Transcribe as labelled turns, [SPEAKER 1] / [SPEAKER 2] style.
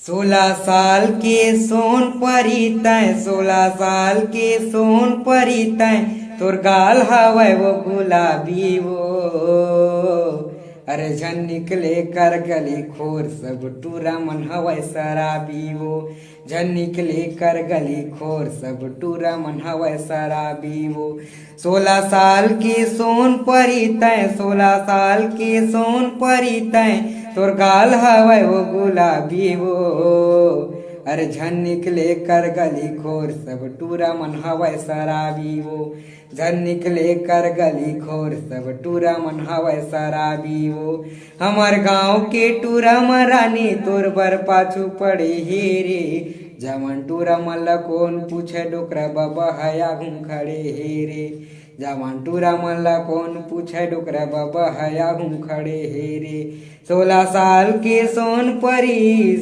[SPEAKER 1] 16 साल के सोन परी तय 16 साल के सोन परी तय तोर गाल हवै वो गुलाबी वो। अरे झन निकले कर गली खोर सब टूरा मन हवै शराबी वो। झन निकले कर गली खोर सब टूरा मन हवै शराबी वो। 16 साल के सोन परी तय 16 साल के सोन परी तय तोर गाल हवै वो गुलाबी वो। अरे झन निकले कर गली खोर सब टूरा मन हवै शराबी वो। झन निकले कर गली खोर सब टूरा मन हवै शराबी वो। हमर गाँव के टूरा मरानी तोर बर पाछू पड़े हे रे। जमन टूरा मन ल कौन पूछे डोकरा बाबा हया घूम खड़े हे रे। जवान टूरा मन ला कौन पूछे डोकरा बाबा हया घूम खड़े हे रे। 16 साल के सोन परी